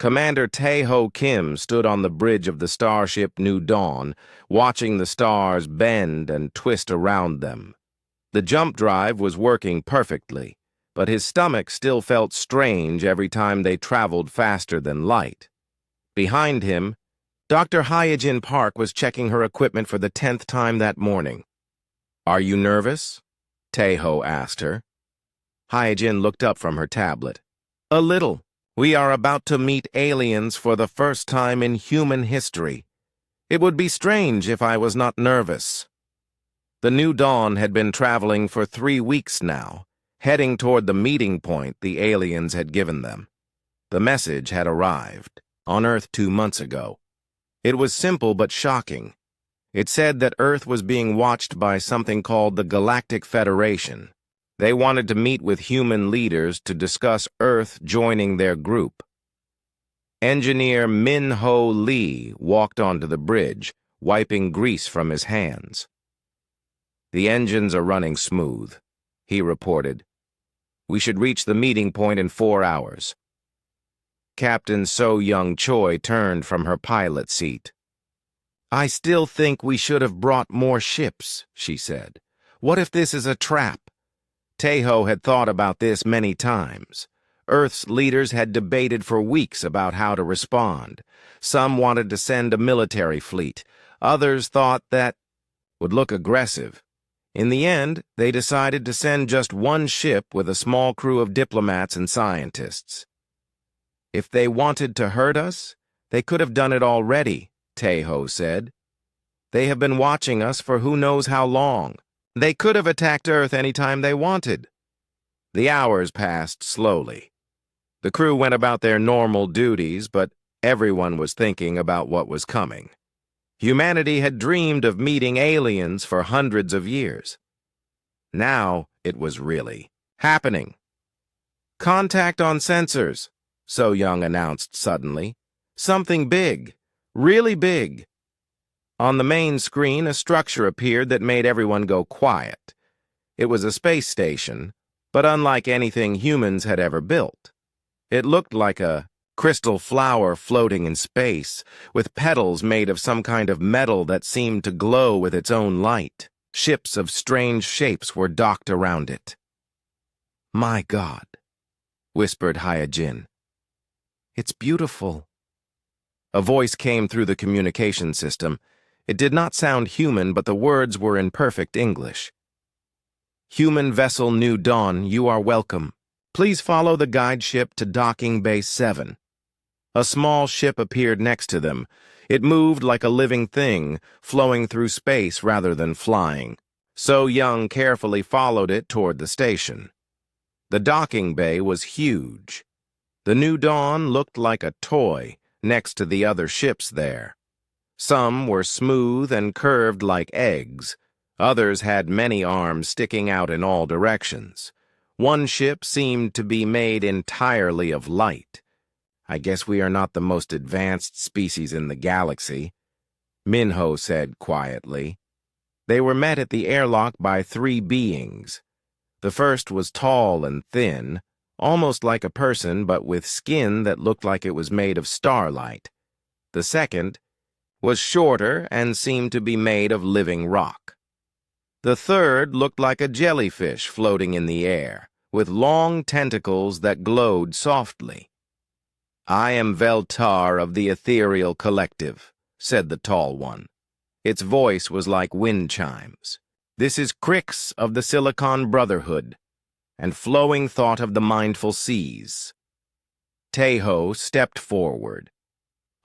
Commander Tae-ho Kim stood on the bridge of the starship New Dawn, watching the stars bend and twist around them. The jump drive was working perfectly, but his stomach still felt strange every time they traveled faster than light. Behind him, Dr. Hyojin Park was checking her equipment for the 10th time that morning. "Are you nervous?" Tae-ho asked her. Hyojin looked up from her tablet. "A little. We are about to meet aliens for the first time in human history. It would be strange if I was not nervous." The New Dawn had been traveling for 3 weeks now, heading toward the meeting point the aliens had given them. The message had arrived, on Earth 2 months ago. It was simple but shocking. It said that Earth was being watched by something called the Galactic Federation. They wanted to meet with human leaders to discuss Earth joining their group. Engineer Min-ho Lee walked onto the bridge, wiping grease from his hands. "The engines are running smooth," he reported. "We should reach the meeting point in 4 hours." Captain So-young Choi turned from her pilot seat. "I still think we should have brought more ships," she said. "What if this is a trap?" Tae-ho had thought about this many times. Earth's leaders had debated for weeks about how to respond. Some wanted to send a military fleet. Others thought that would look aggressive. In the end, they decided to send just one ship with a small crew of diplomats and scientists. "If they wanted to hurt us, they could have done it already," Tae-ho said. "They have been watching us for who knows how long. They could have attacked Earth any time they wanted." The hours passed slowly. The crew went about their normal duties, but everyone was thinking about what was coming. Humanity had dreamed of meeting aliens for hundreds of years. Now it was really happening. "Contact on sensors," So-young announced suddenly. "Something big, really big." On the main screen, a structure appeared that made everyone go quiet. It was a space station, but unlike anything humans had ever built. It looked like a crystal flower floating in space, with petals made of some kind of metal that seemed to glow with its own light. Ships of strange shapes were docked around it. "My God," whispered Hyojin. "It's beautiful." A voice came through the communication system. It did not sound human, but the words were in perfect English. "Human vessel New Dawn, you are welcome. Please follow the guide ship to docking bay 7. A small ship appeared next to them. It moved like a living thing, flowing through space rather than flying. So-young carefully followed it toward the station. The docking bay was huge. The New Dawn looked like a toy next to the other ships there. Some were smooth and curved like eggs. Others had many arms sticking out in all directions. One ship seemed to be made entirely of light. "I guess we are not the most advanced species in the galaxy," Min-ho said quietly. They were met at the airlock by 3 beings. The first was tall and thin, almost like a person but with skin that looked like it was made of starlight. The second was shorter and seemed to be made of living rock. The third looked like a jellyfish floating in the air, with long tentacles that glowed softly. "I am Veltar of the Ethereal Collective," said the tall one. Its voice was like wind chimes. "This is Crix of the Silicon Brotherhood, and Flowing Thought of the Mindful Seas." Tae-ho stepped forward.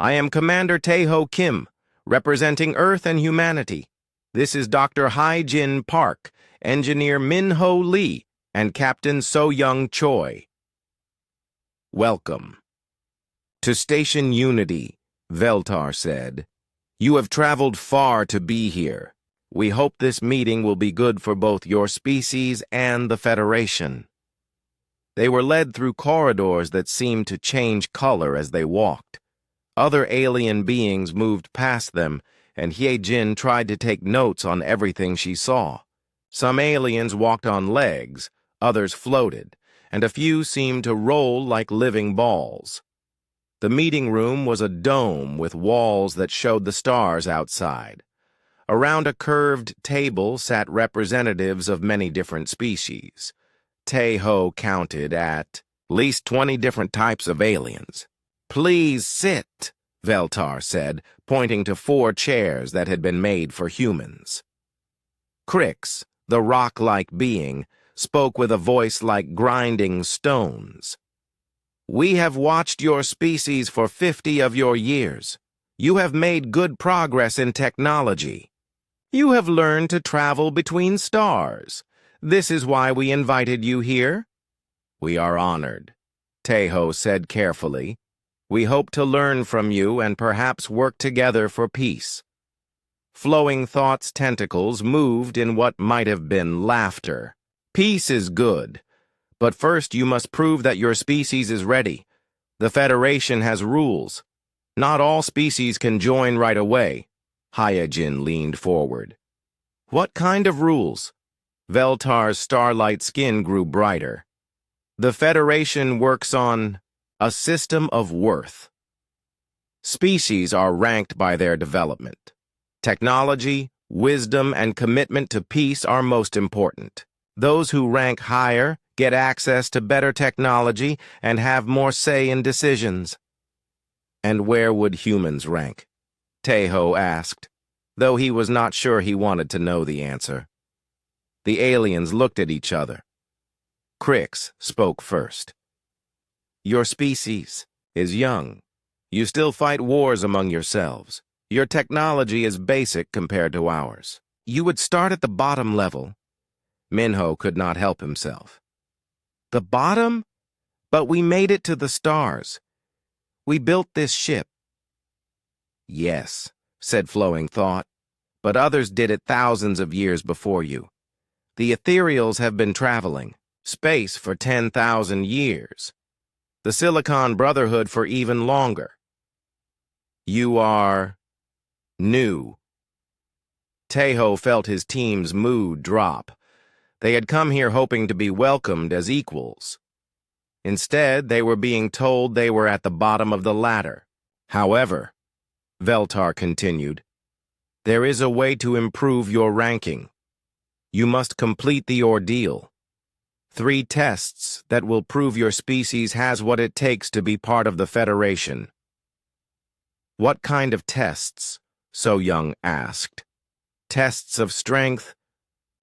"I am Commander Tae-ho Kim, representing Earth and humanity. This is Dr. Hyojin Park, Engineer Min-ho Lee, and Captain So-young Choi." "Welcome." "To Station Unity," Veltar said. "You have traveled far to be here. We hope this meeting will be good for both your species and the Federation." They were led through corridors that seemed to change color as they walked. Other alien beings moved past them, and Hyojin tried to take notes on everything she saw. Some aliens walked on legs, others floated, and a few seemed to roll like living balls. The meeting room was a dome with walls that showed the stars outside. Around a curved table sat representatives of many different species. Tae-ho counted at least 20 different types of aliens. "Please sit," Veltar said, pointing to 4 chairs that had been made for humans. Crix, the rock-like being, spoke with a voice like grinding stones. "We have watched your species for 50 of your years. You have made good progress in technology. You have learned to travel between stars. This is why we invited you here." "We are honored," Tae-ho said carefully. "We hope to learn from you and perhaps work together for peace." Flowing Thought's tentacles moved in what might have been laughter. "Peace is good, but first you must prove that your species is ready. The Federation has rules. Not all species can join right away." Hyojin leaned forward. "What kind of rules?" Veltar's starlight skin grew brighter. "The Federation works on a system of worth. Species are ranked by their development. Technology, wisdom, and commitment to peace are most important. Those who rank higher get access to better technology and have more say in decisions." "And where would humans rank?" Tae-ho asked, though he was not sure he wanted to know the answer. The aliens looked at each other. Crix spoke first. "Your species is young. You still fight wars among yourselves. Your technology is basic compared to ours. You would start at the bottom level." Minho could not help himself. "The bottom? But we made it to the stars. We built this ship." "Yes," said Flowing Thought, "but others did it thousands of years before you. The ethereals have been traveling space for 10,000 years. The Silicon Brotherhood for even longer. You are new." Tae-ho felt his team's mood drop. They had come here hoping to be welcomed as equals. Instead, they were being told they were at the bottom of the ladder. "However," Veltar continued, "there is a way to improve your ranking. You must complete the Ordeal. 3 tests that will prove your species has what it takes to be part of the Federation." "What kind of tests?" So Young asked. "Tests of strength,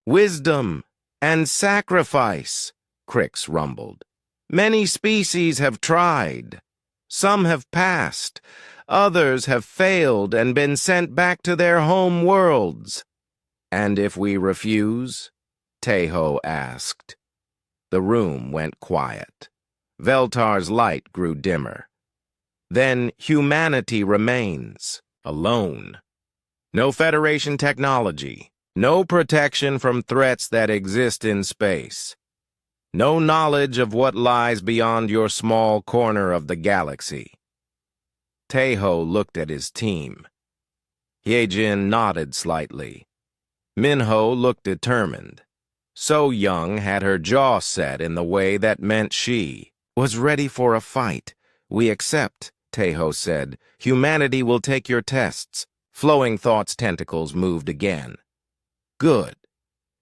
wisdom, and sacrifice," Crix rumbled. "Many species have tried. Some have passed. Others have failed and been sent back to their home worlds." "And if we refuse?" Tae-ho asked. The room went quiet. Veltar's light grew dimmer. "Then humanity remains, alone. No Federation technology, no protection from threats that exist in space. No knowledge of what lies beyond your small corner of the galaxy." Tae-ho looked at his team. Hyejin nodded slightly. Minho looked determined. So Young had her jaw set in the way that meant she was ready for a fight. "We accept," Tae-ho said. "Humanity will take your tests." Flowing Thought's tentacles moved again. "Good.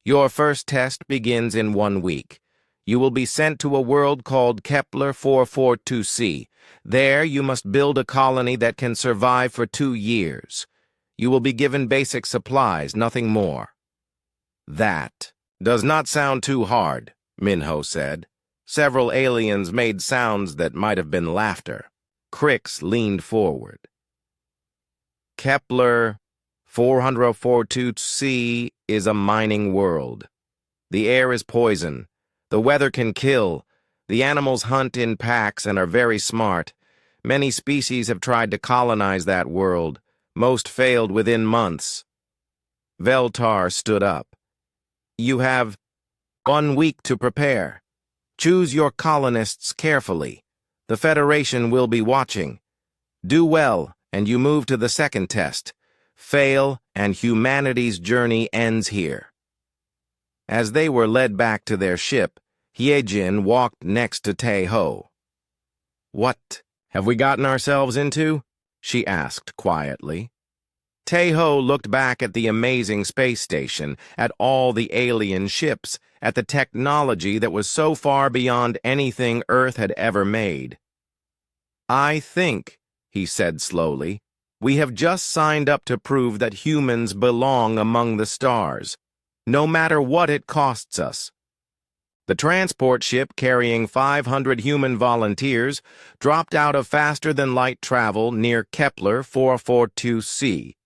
Your first test begins in 1 week. You will be sent to a world called Kepler 442c. There you must build a colony that can survive for 2 years. You will be given basic supplies, nothing more." "That does not sound too hard," Minho said. Several aliens made sounds that might have been laughter. Crix leaned forward. "Kepler 442c is a mining world. The air is poison. The weather can kill. The animals hunt in packs and are very smart. Many species have tried to colonize that world. Most failed within months." Veltar stood up. "You have 1 week to prepare. Choose your colonists carefully. The Federation will be watching. Do well, and you move to the second test. Fail, and humanity's journey ends here." As they were led back to their ship, Hyejin walked next to Tae-ho. "What Have we gotten ourselves into? She asked quietly. Tae-ho looked back at the amazing space station, at all the alien ships, at the technology that was so far beyond anything Earth had ever made. I think, he said slowly, we have just signed up to prove that humans belong among the stars, no matter what it costs us. The transport ship carrying 500 human volunteers dropped out of faster-than-light travel near Kepler 442c.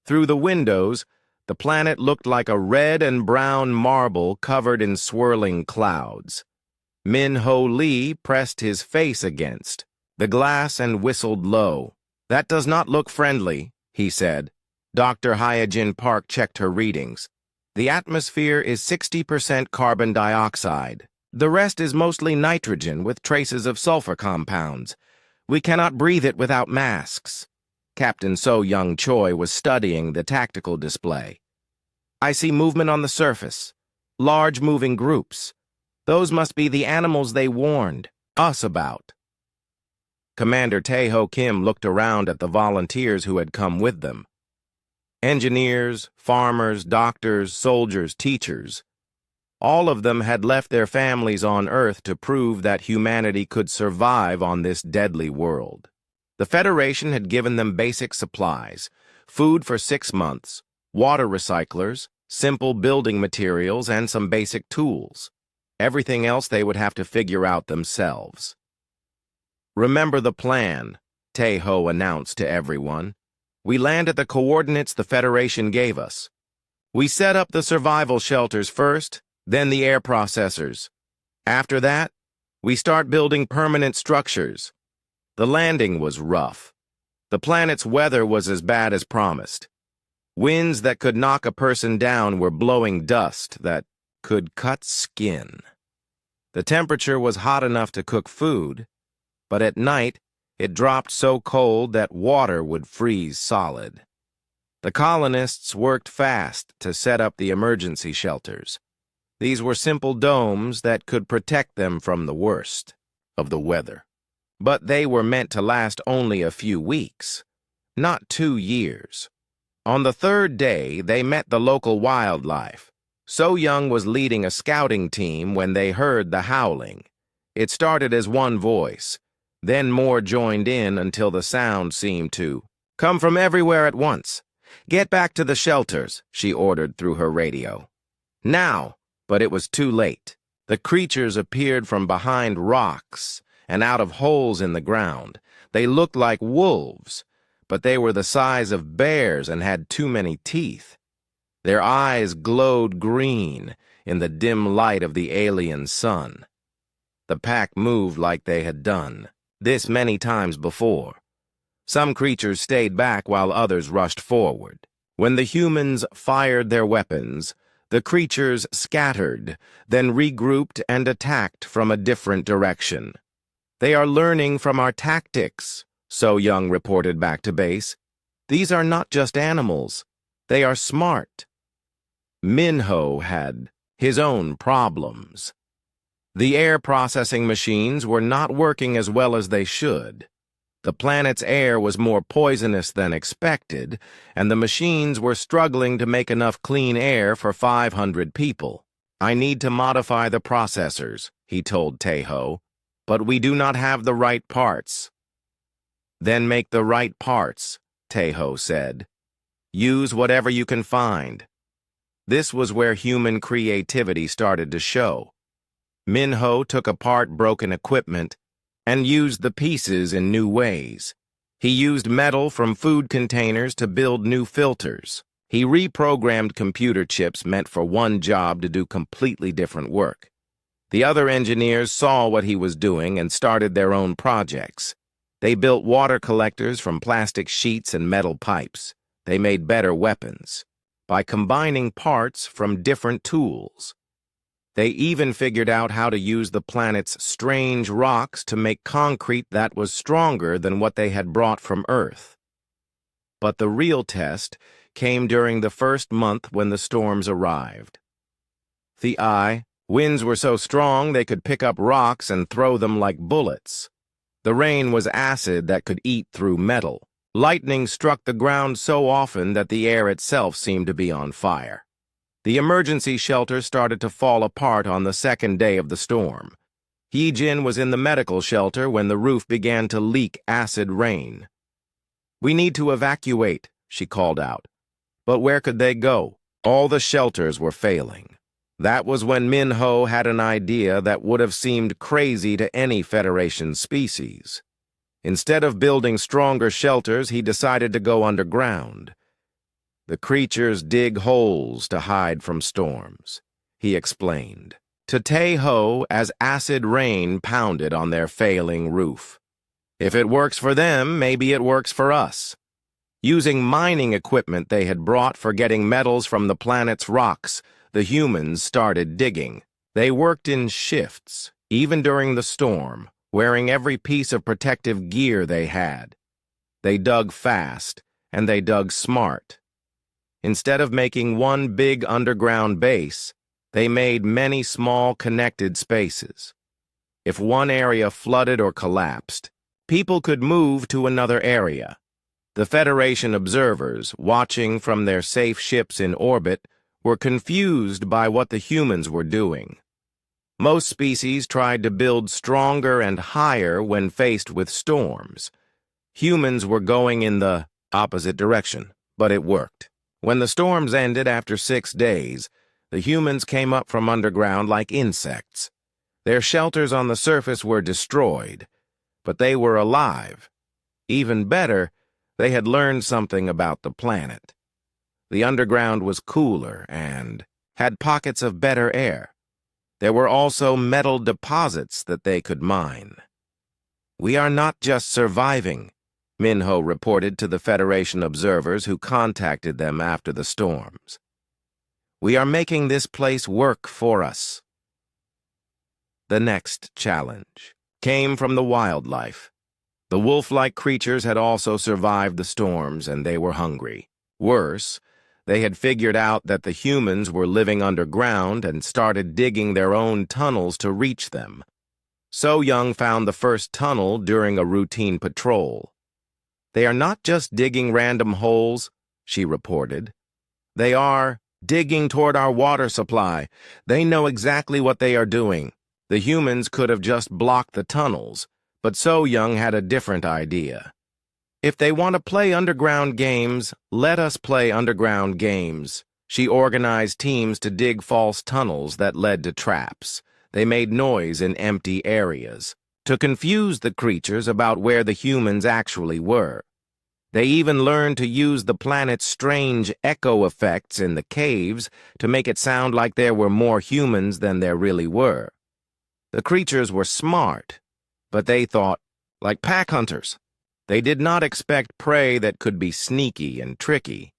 Through the windows, the planet looked like a red and brown marble covered in swirling clouds. Min-ho Lee pressed his face against the glass and whistled low. That does not look friendly, he said. Dr. Hyojin Park checked her readings. The atmosphere is 60% carbon dioxide. The rest is mostly nitrogen with traces of sulfur compounds. We cannot breathe it without masks. Captain So-Young Choi was studying the tactical display. I see movement on the surface. Large moving groups. Those must be the animals they warned us about. Commander Tae-ho Kim looked around at the volunteers who had come with them. Engineers, farmers, doctors, soldiers, teachers. All of them had left their families on Earth to prove that humanity could survive on this deadly world. The Federation had given them basic supplies, food for 6 months, water recyclers, simple building materials, and some basic tools. Everything else they would have to figure out themselves. Remember the plan, Tae-ho announced to everyone. We land at the coordinates the Federation gave us. We set up the survival shelters first, then the air processors. After that, we start building permanent structures. The landing was rough. The planet's weather was as bad as promised. Winds that could knock a person down were blowing dust that could cut skin. The temperature was hot enough to cook food, but at night, it dropped so cold that water would freeze solid. The colonists worked fast to set up the emergency shelters. These were simple domes that could protect them from the worst of the weather. But they were meant to last only a few weeks, not 2 years. On the 3rd day, they met the local wildlife. So-Young was leading a scouting team when they heard the howling. It started as one voice. Then more joined in until the sound seemed to come from everywhere at once. Get back to the shelters, she ordered through her radio. Now, but it was too late. The creatures appeared from behind rocks and out of holes in the ground. They looked like wolves, but they were the size of bears and had too many teeth. Their eyes glowed green in the dim light of the alien sun. The pack moved like they had done this many times before. Some creatures stayed back while others rushed forward. When the humans fired their weapons, the creatures scattered, then regrouped and attacked from a different direction. They are learning from our tactics, So-Young reported back to base. These are not just animals. They are smart. Min-ho had his own problems. The air processing machines were not working as well as they should. The planet's air was more poisonous than expected, and the machines were struggling to make enough clean air for 500 people. I need to modify the processors, he told Tae-ho, but we do not have the right parts. Then make the right parts, Tae-ho said. Use whatever you can find. This was where human creativity started to show. Min-ho took apart broken equipment and used the pieces in new ways. He used metal from food containers to build new filters. He reprogrammed computer chips meant for one job to do completely different work. The other engineers saw what he was doing and started their own projects. They built water collectors from plastic sheets and metal pipes. They made better weapons by combining parts from different tools. They even figured out how to use the planet's strange rocks to make concrete that was stronger than what they had brought from Earth. But the real test came during the first month when the storms arrived. Winds were so strong they could pick up rocks and throw them like bullets. The rain was acid that could eat through metal. Lightning struck the ground so often that the air itself seemed to be on fire. The emergency shelter started to fall apart on the second day of the storm. Hee-jin was in the medical shelter when the roof began to leak acid rain. "We need to evacuate," she called out. But where could they go? All the shelters were failing. That was when Min-ho had an idea that would have seemed crazy to any Federation species. Instead of building stronger shelters, he decided to go underground. The creatures dig holes to hide from storms, he explained, to Tae-ho as acid rain pounded on their failing roof. If it works for them, maybe it works for us. Using mining equipment they had brought for getting metals from the planet's rocks, the humans started digging. They worked in shifts, even during the storm, wearing every piece of protective gear they had. They dug fast, and they dug smart. Instead of making one big underground base, they made many small connected spaces. If one area flooded or collapsed, people could move to another area. The Federation observers, watching from their safe ships in orbit, were confused by what the humans were doing. Most species tried to build stronger and higher when faced with storms. Humans were going in the opposite direction, but it worked. When the storms ended after 6 days, the humans came up from underground like insects. Their shelters on the surface were destroyed, but they were alive. Even better, they had learned something about the planet. The underground was cooler and had pockets of better air. There were also metal deposits that they could mine. "We are not just surviving," Min-ho reported to the Federation observers who contacted them after the storms. "We are making this place work for us." The next challenge came from the wildlife. The wolf-like creatures had also survived the storms, and they were hungry. Worse, they had figured out that the humans were living underground and started digging their own tunnels to reach them. So-young found the first tunnel during a routine patrol. "They are not just digging random holes," she reported. "They are digging toward our water supply. They know exactly what they are doing. The humans could have just blocked the tunnels, but So-young had a different idea. If they want to play underground games, let us play underground games." She organized teams to dig false tunnels that led to traps. They made noise in empty areas, to confuse the creatures about where the humans actually were. They even learned to use the planet's strange echo effects in the caves to make it sound like there were more humans than there really were. The creatures were smart, but they thought like pack hunters. They did not expect prey that could be sneaky and tricky.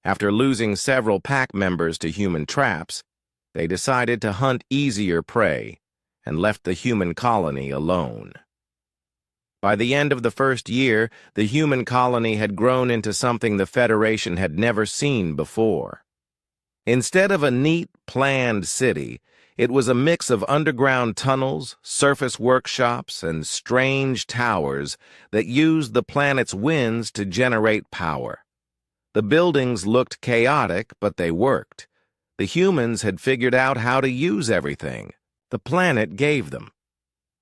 After losing several pack members to human traps, they decided to hunt easier prey and left the human colony alone. By the end of the first year, the human colony had grown into something the Federation had never seen before. Instead of a neat, planned city, it was a mix of underground tunnels, surface workshops, and strange towers that used the planet's winds to generate power. The buildings looked chaotic, but they worked. The humans had figured out how to use everything the planet gave them.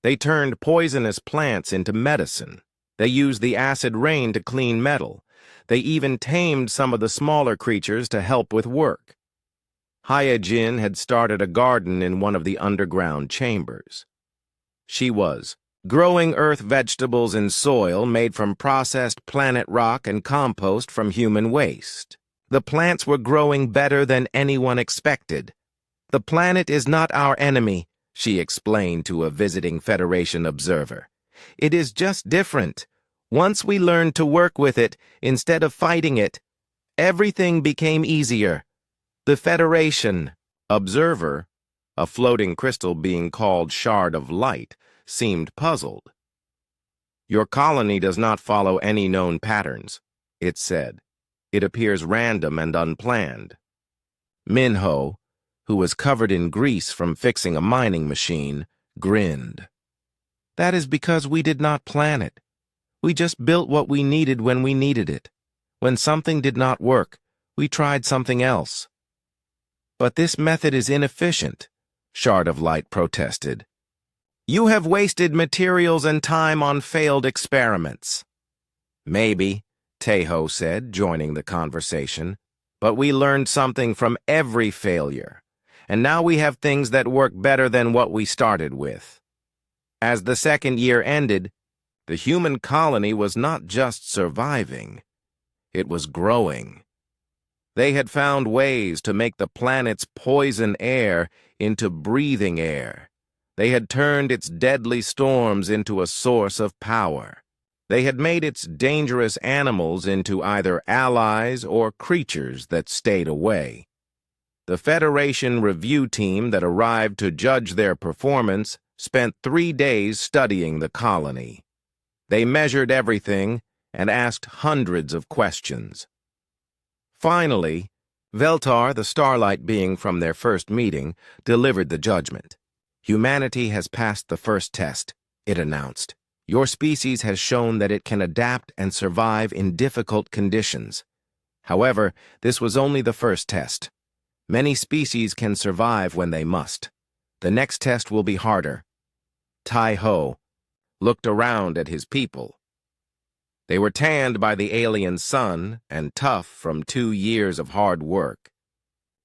They turned poisonous plants into medicine. They used the acid rain to clean metal. They even tamed some of the smaller creatures to help with work. Hee-jin had started a garden in one of the underground chambers. She was growing earth vegetables in soil made from processed planet rock and compost from human waste. The plants were growing better than anyone expected. "The planet is not our enemy," she explained to a visiting Federation observer. "It is just different. Once we learned to work with it instead of fighting it, everything became easier." The Federation observer, a floating crystal being called Shard of Light, seemed puzzled. "Your colony does not follow any known patterns," it said. "It appears random and unplanned." Min-ho, who was covered in grease from fixing a mining machine, grinned. That is because we did not plan it. We just built what we needed when we needed it. When something did not work, we tried something else. But this method is inefficient, Shard of Light protested. You have wasted materials and time on failed experiments. Maybe, Tejo said, joining the conversation, but we learned something from every failure, and now we have things that work better than what we started with. As the second year ended, the human colony was not just surviving, it was growing. They had found ways to make the planet's poison air into breathing air. They had turned its deadly storms into a source of power. They had made its dangerous animals into either allies or creatures that stayed away. The Federation review team that arrived to judge their performance spent 3 days studying the colony. They measured everything and asked hundreds of questions. Finally, Veltar, the starlight being from their first meeting, delivered the judgment. Humanity has passed the first test, it announced. Your species has shown that it can adapt and survive in difficult conditions. However, this was only the first test. Many species can survive when they must. The next test will be harder. Tai-Ho looked around at his people. They were tanned by the alien sun and tough from 2 years of hard work.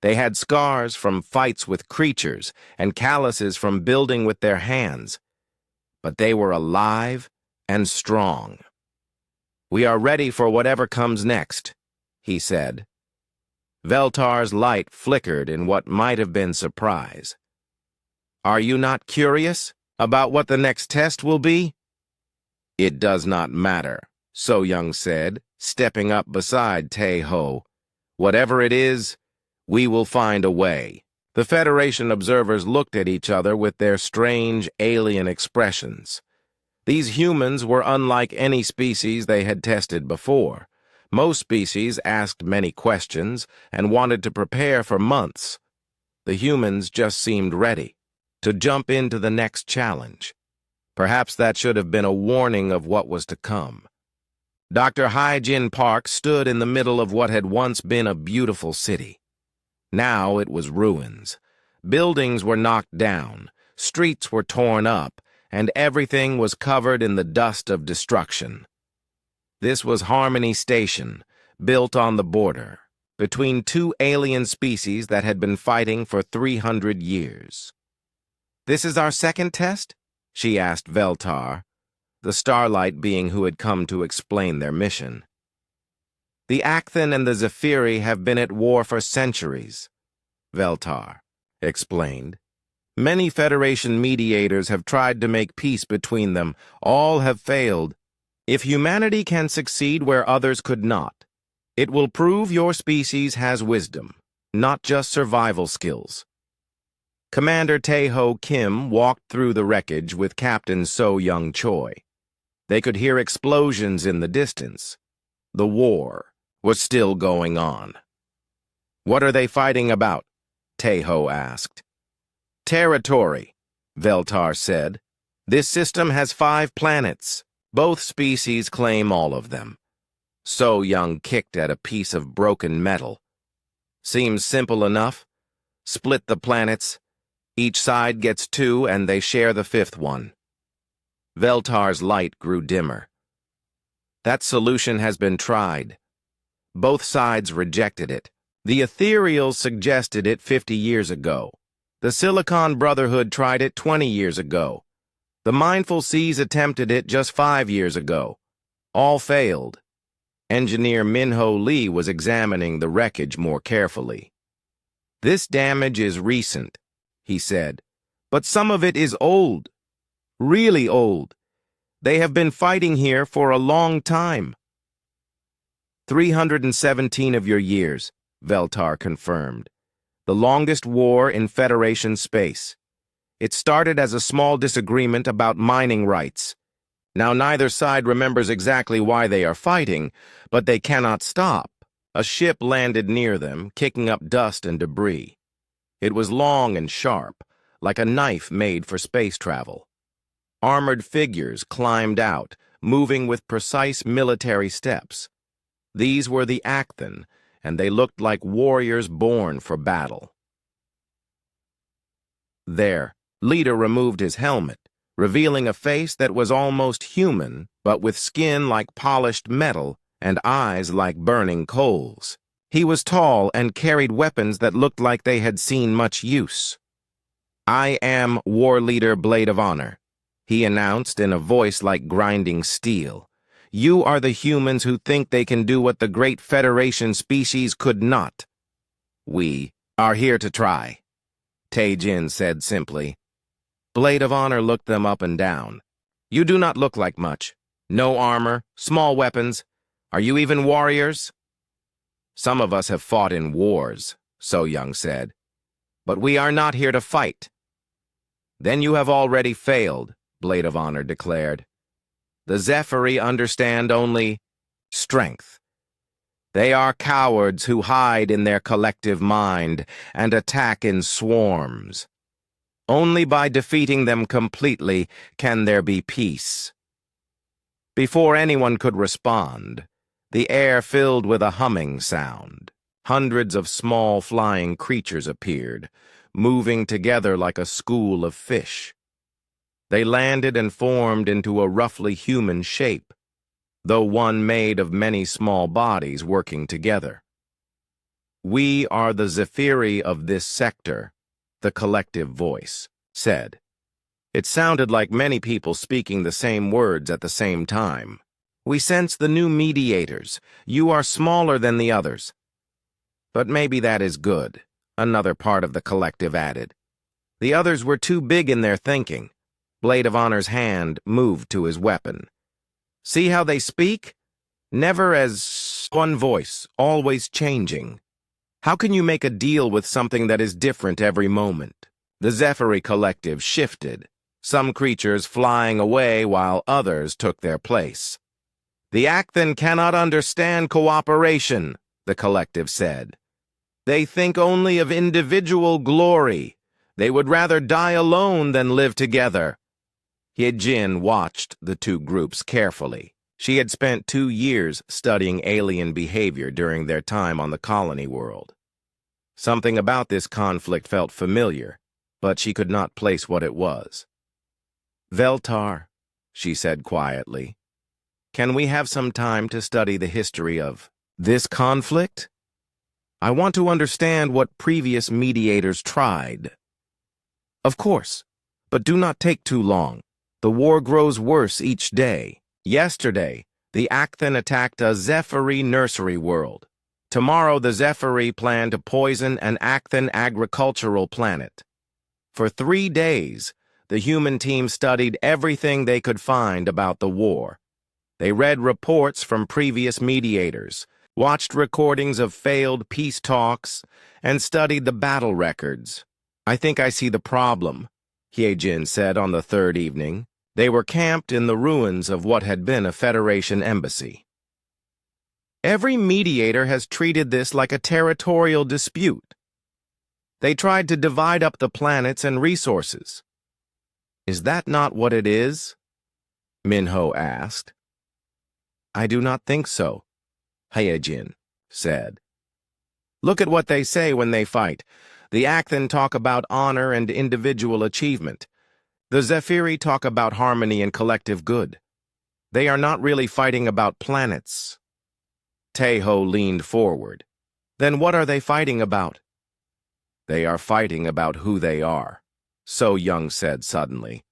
They had scars from fights with creatures and calluses from building with their hands. But they were alive and strong. We are ready for whatever comes next, he said. Veltar's light flickered in what might have been surprise. Are you not curious about what the next test will be? It does not matter, So Young said, stepping up beside Tejo. Whatever it is, we will find a way. The Federation observers looked at each other with their strange, alien expressions. These humans were unlike any species they had tested before. Most species asked many questions and wanted to prepare for months. The humans just seemed ready to jump into the next challenge. Perhaps that should have been a warning of what was to come. Dr. Hai-Jin Park stood in the middle of what had once been a beautiful city. Now it was ruins. Buildings were knocked down, streets were torn up, and everything was covered in the dust of destruction. This was Harmony Station, built on the border, between 2 alien species that had been fighting for 300 years. This is our second test? She asked Veltar, the starlight being who had come to explain their mission. The Acthen and the Zephyri have been at war for centuries, Veltar explained. Many Federation mediators have tried to make peace between them. All have failed. If humanity can succeed where others could not, it will prove your species has wisdom, not just survival skills. Commander Tejo Kim walked through the wreckage with Captain So Young Choi. They could hear explosions in the distance. The war was still going on. What are they fighting about? Tejo asked. Territory, Veltar said. This system has 5 planets. Both species claim all of them. So Young kicked at a piece of broken metal. Seems simple enough. Split the planets. Each side gets 2 and they share the 5th one. Veltar's light grew dimmer. That solution has been tried. Both sides rejected it. The Ethereals suggested it 50 years ago. The Silicon Brotherhood tried it 20 years ago. The Mindful Seas attempted it just 5 years ago. All failed. Engineer Minho Lee was examining the wreckage more carefully. This damage is recent, he said, but some of it is old. Really old. They have been fighting here for a long time. 317 of your years, Veltar confirmed. The longest war in Federation space. It started as a small disagreement about mining rights. Now neither side remembers exactly why they are fighting, but they cannot stop. A ship landed near them, kicking up dust and debris. It was long and sharp, like a knife made for space travel. Armored figures climbed out, moving with precise military steps. These were the Acthen, and they looked like warriors born for battle. Their leader removed his helmet, revealing a face that was almost human, but with skin like polished metal and eyes like burning coals. He was tall and carried weapons that looked like they had seen much use. "I am War Leader Blade of Honor," he announced in a voice like grinding steel. "You are the humans who think they can do what the Great Federation species could not. We are here to try," Tae-jin said simply. Blade of Honor looked them up and down. "You do not look like much. No armor, small weapons. Are you even warriors?" "Some of us have fought in wars," So-young said. "But we are not here to fight." "Then you have already failed," Blade of Honor declared. "The Zephyri understand only strength. They are cowards who hide in their collective mind and attack in swarms. Only by defeating them completely can there be peace." Before anyone could respond, the air filled with a humming sound. Hundreds of small flying creatures appeared, moving together like a school of fish. They landed and formed into a roughly human shape, though one made of many small bodies working together. "We are the Zephyri of this sector," the collective voice said. It sounded like many people speaking the same words at the same time. "We sense the new mediators. You are smaller than the others." "But maybe that is good," another part of the collective added. "The others were too big in their thinking." Blade of Honor's hand moved to his weapon. "See how they speak? Never as one voice, always changing. How can you make a deal with something that is different every moment?" The Zephyri collective shifted, some creatures flying away while others took their place. "The Acthen cannot understand cooperation," the collective said. "They think only of individual glory. They would rather die alone than live together." Hyejin watched the two groups carefully. She had spent 2 years studying alien behavior during their time on the colony world. Something about this conflict felt familiar, but she could not place what it was. "Veltar," she said quietly, "can we have some time to study the history of this conflict? I want to understand what previous mediators tried." "Of course, but do not take too long. The war grows worse each day. Yesterday, the Acthen attacked a Zephyri nursery world. Tomorrow, the Zephyri plan to poison an Acthen agricultural planet. For 3 days, the human team studied everything they could find about the war. They read reports from previous mediators, watched recordings of failed peace talks, and studied the battle records. "I think I see the problem," Hyejin said on the 3rd evening. They were camped in the ruins of what had been a Federation embassy. "Every mediator has treated this like a territorial dispute. They tried to divide up the planets and resources." "Is that not what it is?" Minho asked. "I do not think so," Hyejin said. "Look at what they say when they fight. The Acthen talk about honor and individual achievement. The Zephyri talk about harmony and collective good. They are not really fighting about planets." Taeho leaned forward. "Then what are they fighting about?" "They are fighting about who they are," So-young said suddenly.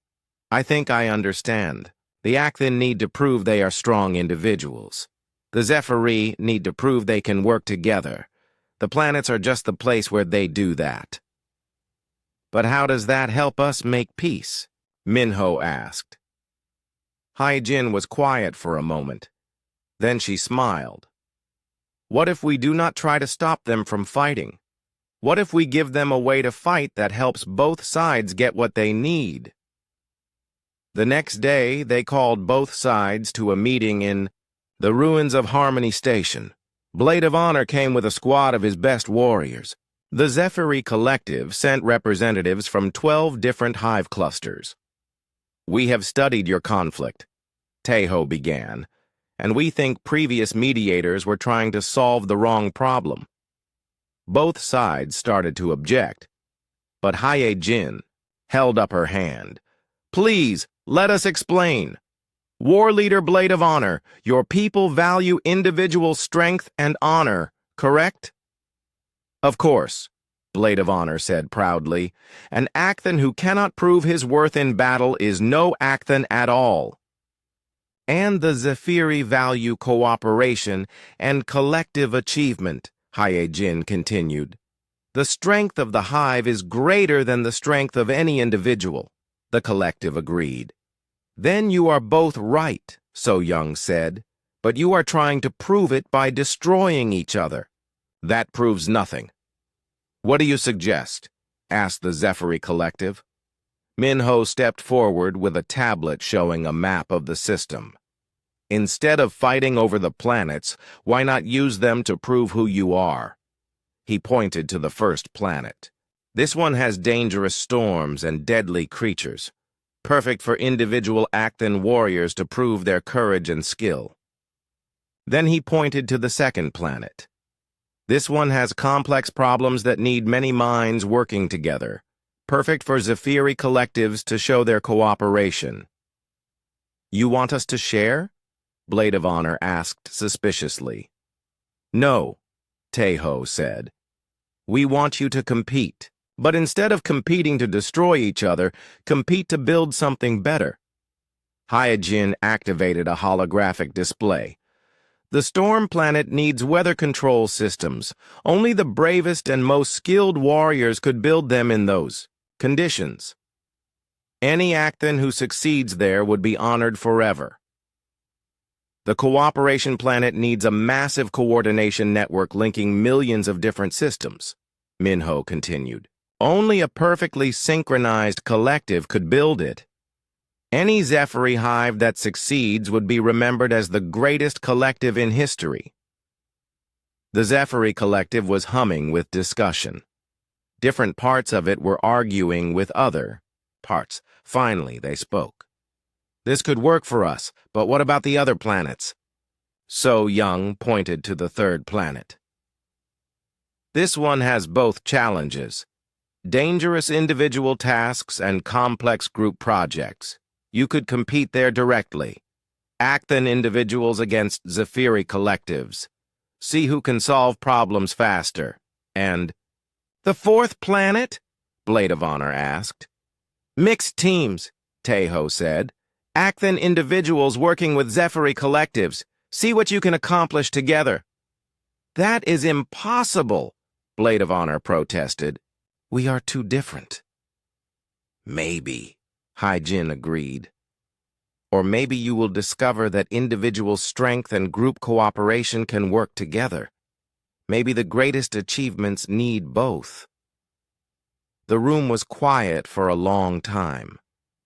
"I think I understand. The Acthen need to prove they are strong individuals. The Zephyri need to prove they can work together. The planets are just the place where they do that." "But how does that help us make peace?" Minho asked. Hyejin was quiet for a moment. Then she smiled. "What if we do not try to stop them from fighting? What if we give them a way to fight that helps both sides get what they need?" The next day, they called both sides to a meeting in the ruins of Harmony Station. Blade of Honor came with a squad of his best warriors. The Zephyri Collective sent representatives from 12 different hive clusters. We have studied your conflict, Tejo began, and we think previous mediators were trying to solve the wrong problem. Both sides started to object, but Haye-Jin held up her hand. Please, let us explain. War Leader Blade of Honor, your people value individual strength and honor, correct? Of course, Blade of Honor said proudly. An Acthan who cannot prove his worth in battle is no Acthan at all. And the Zephyri value cooperation and collective achievement, Haye-Jin continued. The strength of the hive is greater than the strength of any individual, the collective agreed. Then you are both right, So Young said, but you are trying to prove it by destroying each other. That proves nothing. What do you suggest? Asked the Zephyri collective. Minho stepped forward with a tablet showing a map of the system. Instead of fighting over the planets, why not use them to prove who you are? He pointed to the first planet. This one has dangerous storms and deadly creatures, perfect for individual Acthan warriors to prove their courage and skill. Then he pointed to the second planet. This one has complex problems that need many minds working together, perfect for Zephyri collectives to show their cooperation. You want us to share? Blade of Honor asked suspiciously. No, Tejo said. We want you to compete, but instead of competing to destroy each other, compete to build something better. Haye-Jin activated a holographic display. The storm planet needs weather control systems. Only the bravest and most skilled warriors could build them in those conditions. Any Acthan who succeeds there would be honored forever. The cooperation planet needs a massive coordination network linking millions of different systems, Minho continued. Only a perfectly synchronized collective could build it. Any Zephyri hive that succeeds would be remembered as the greatest collective in history. The Zephyri collective was humming with discussion. Different parts of it were arguing with other parts. Finally, they spoke. This could work for us, but what about the other planets? So Young pointed to the third planet. This one has both challenges, dangerous individual tasks and complex group projects. You could compete there directly. Acthan individuals against Zephyri collectives. See who can solve problems faster. And the fourth planet? Blade of Honor asked. Mixed teams, Tejo said. Acthan individuals working with Zephyri collectives. See what you can accomplish together. That is impossible, Blade of Honor protested. We are too different. Maybe, Haye-Jin agreed. Or maybe you will discover that individual strength and group cooperation can work together. Maybe the greatest achievements need both. The room was quiet for a long time.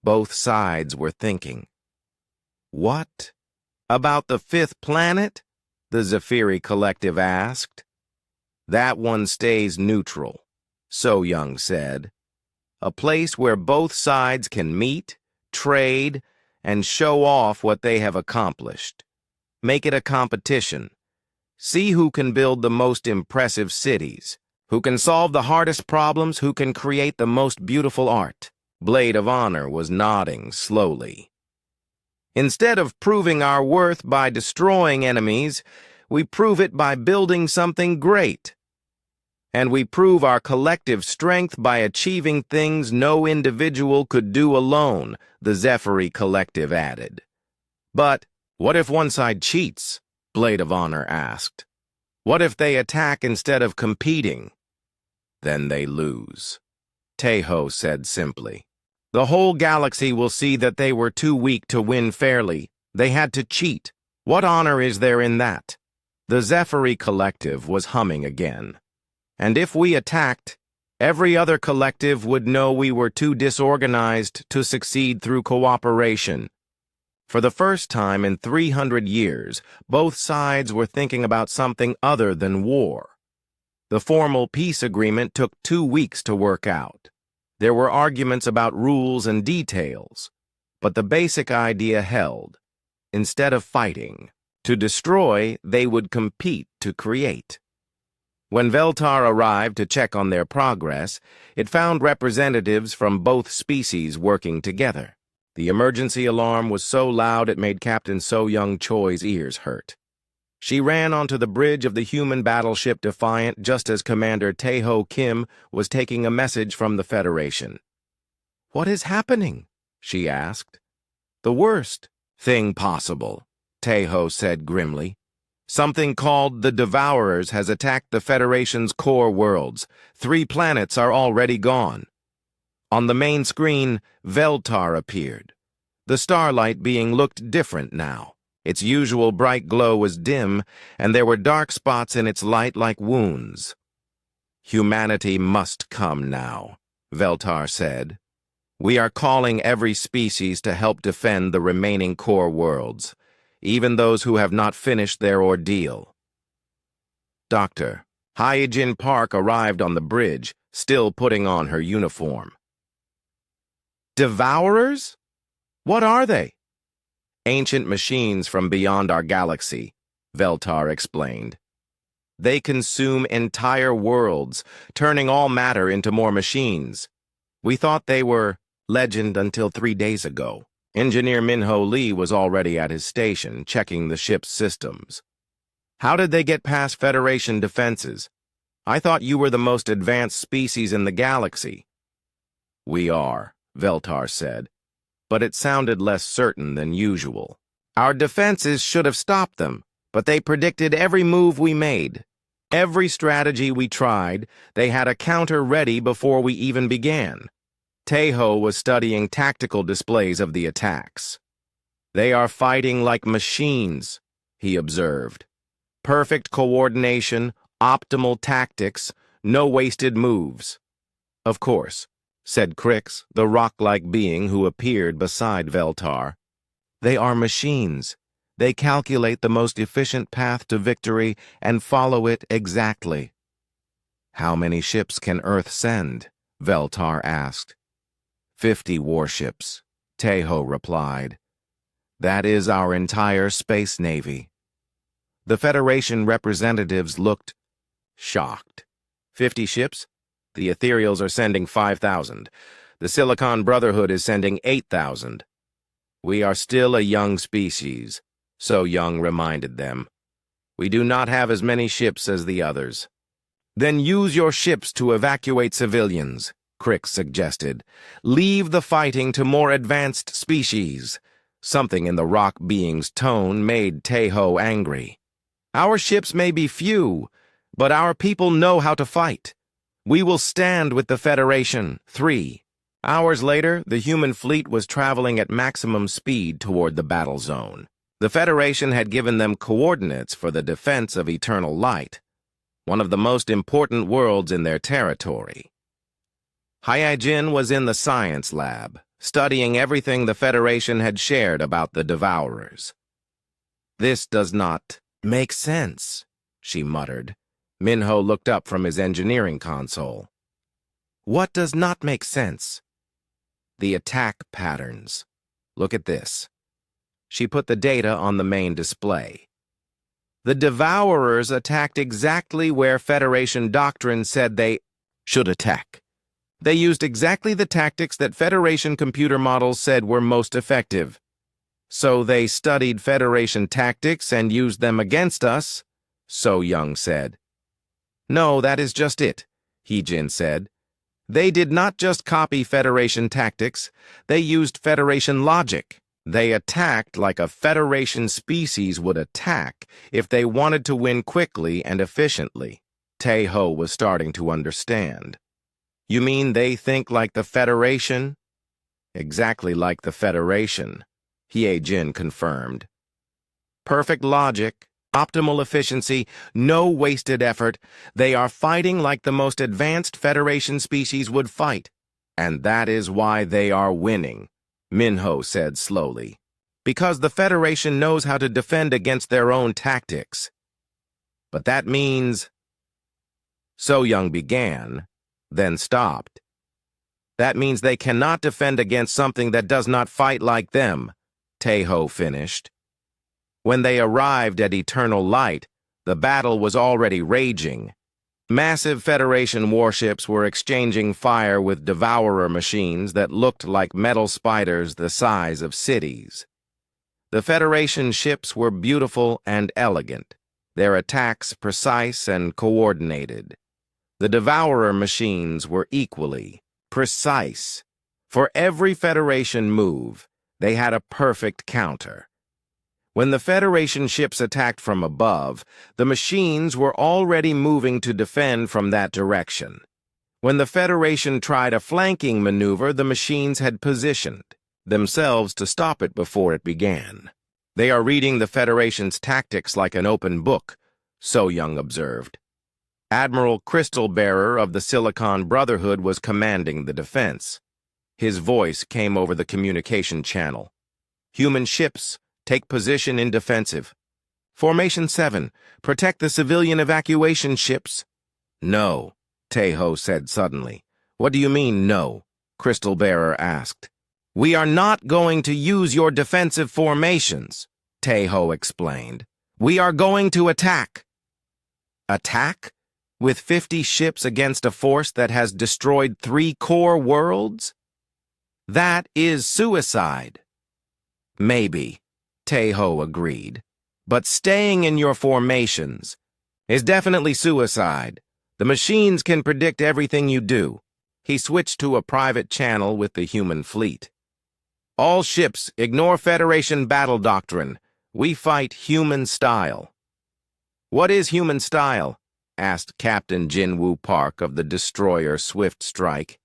Both sides were thinking. What? About the fifth planet? The Zephyri collective asked. That one stays neutral, So Young said. A place where both sides can meet, trade, and show off what they have accomplished. Make it a competition. See who can build the most impressive cities, who can solve the hardest problems, who can create the most beautiful art. Blade of Honor was nodding slowly. Instead of proving our worth by destroying enemies, we prove it by building something great. And we prove our collective strength by achieving things no individual could do alone, the Zephyri collective added. But what if one side cheats? Blade of Honor asked. What if they attack instead of competing? Then they lose, Tejo said simply. The whole galaxy will see that they were too weak to win fairly. They had to cheat. What honor is there in that? The Zephyri collective was humming again. And if we attacked, every other collective would know we were too disorganized to succeed through cooperation. For the first time in 300 years, both sides were thinking about something other than war. The formal peace agreement took 2 weeks to work out. There were arguments about rules and details. but the basic idea held. Instead of fighting to destroy, they would compete to create. When Veltar arrived to check on their progress, it found representatives from both species working together. The emergency alarm was so loud it made Captain So-Young Choi's ears hurt. She ran onto the bridge of the human battleship Defiant just as Commander Tae-ho Kim was taking a message from the Federation. "What is happening?" she asked. "The worst thing possible," Tae-ho said grimly. "Something called the Devourers has attacked the Federation's core worlds. 3 planets are already gone." On the main screen, Veltar appeared. The starlight being looked different now. Its usual bright glow was dim, and there were dark spots in its light like wounds. "Humanity must come now," Veltar said. "We are calling every species to help defend the remaining core worlds, even those who have not finished their ordeal." Dr. Hyejin Park arrived on the bridge, still putting on her uniform. "Devourers? What are they?" "Ancient machines from beyond our galaxy," Veltar explained. "They consume entire worlds, turning all matter into more machines. We thought they were legend until 3 days ago." Engineer Minho Lee was already at his station, checking the ship's systems. "How did they get past Federation defenses? I thought you were the most advanced species in the galaxy." "We are," Veltar said, but it sounded less certain than usual. "Our defenses should have stopped them, but they predicted every move we made. Every strategy we tried, they had a counter ready before we even began." Tae-ho was studying tactical displays of the attacks. "They are fighting like machines," he observed. "Perfect coordination, optimal tactics, no wasted moves." "Of course," said Crix, the rock-like being who appeared beside Veltar. "They are machines. They calculate the most efficient path to victory and follow it exactly." "How many ships can Earth send?" Veltar asked. 50 warships, Tae-ho replied. "That is our entire space navy." The Federation representatives looked shocked. 50 ships? The Ethereals are sending 5,000. The Silicon Brotherhood is sending 8,000. "We are still a young species," So-Young reminded them. "We do not have as many ships as the others." "Then use your ships to evacuate civilians," Crix suggested. "Leave the fighting to more advanced species." Something in the rock being's tone made Tae-ho angry. "Our ships may be few, but our people know how to fight. We will stand with the Federation." 3 hours later, the human fleet was traveling at maximum speed toward the battle zone. The Federation had given them coordinates for the defense of Eternal Light, one of the most important worlds in their territory. Hyejin was in the science lab, studying everything the Federation had shared about the Devourers. "This does not make sense," she muttered. Minho looked up from his engineering console. "What does not make sense?" "The attack patterns. Look at this." She put the data on the main display. The Devourers attacked exactly where Federation doctrine said they should attack. They used exactly the tactics that Federation computer models said were most effective. "So they studied Federation tactics and used them against us," So-Young said. "No, that is just it," Hyejin said. "They did not just copy Federation tactics, they used Federation logic. They attacked like a Federation species would attack if they wanted to win quickly and efficiently." Tae-ho was starting to understand. "You mean they think like the Federation?" "Exactly like the Federation," Hyejin confirmed. "Perfect logic, optimal efficiency, no wasted effort. They are fighting like the most advanced Federation species would fight. And that is why they are winning," Minho said slowly. "Because the Federation knows how to defend against their own tactics." "But that means—" So-Young began, then stopped. That means they cannot defend against something that does not fight like them, Tejo finished. When they arrived at Eternal Light, the battle was already raging. Massive Federation warships were exchanging fire with devourer machines that looked like metal spiders the size of cities. The Federation ships were beautiful and elegant, their attacks precise and coordinated. The devourer machines were equally precise. For every Federation move, they had a perfect counter. When the Federation ships attacked from above, the machines were already moving to defend from that direction. When the Federation tried a flanking maneuver, the machines had positioned themselves to stop it before it began. They are reading the Federation's tactics like an open book, So Young observed. Admiral Crystal-Bearer of the Silicon Brotherhood was commanding the defense. His voice came over the communication channel. Human ships, take position in defensive. Formation 7, protect the civilian evacuation ships. No, Tejo said suddenly. What do you mean, no? Crystal-Bearer asked. We are not going to use your defensive formations, Tejo explained. We are going to attack. Attack? With 50 ships against a force that has destroyed 3 core worlds? That is suicide. Maybe, Tejo agreed. But staying in your formations is definitely suicide. The machines can predict everything you do. He switched to a private channel with the human fleet. All ships, ignore Federation battle doctrine. We fight human style. What is human style? Asked Captain Jinwoo Park of the destroyer Swift Strike.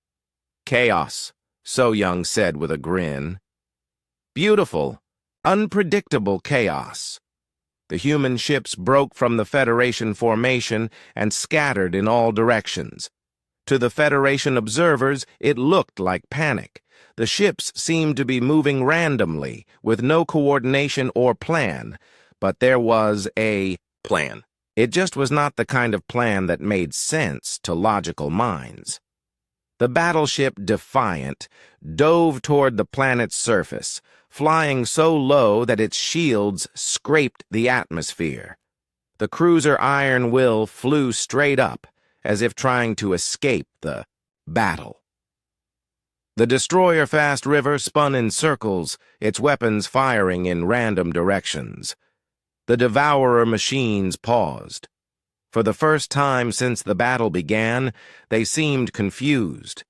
Chaos, So Young said with a grin. Beautiful, unpredictable chaos. The human ships broke from the Federation formation and scattered in all directions. To the Federation observers, it looked like panic. The ships seemed to be moving randomly, with no coordination or plan, but there was a plan. It just was not the kind of plan that made sense to logical minds. The battleship Defiant dove toward the planet's surface, flying so low that its shields scraped the atmosphere. The cruiser Iron Will flew straight up, as if trying to escape the battle. The destroyer Fast River spun in circles, its weapons firing in random directions. The devourer machines paused. For the first time since the battle began, they seemed confused.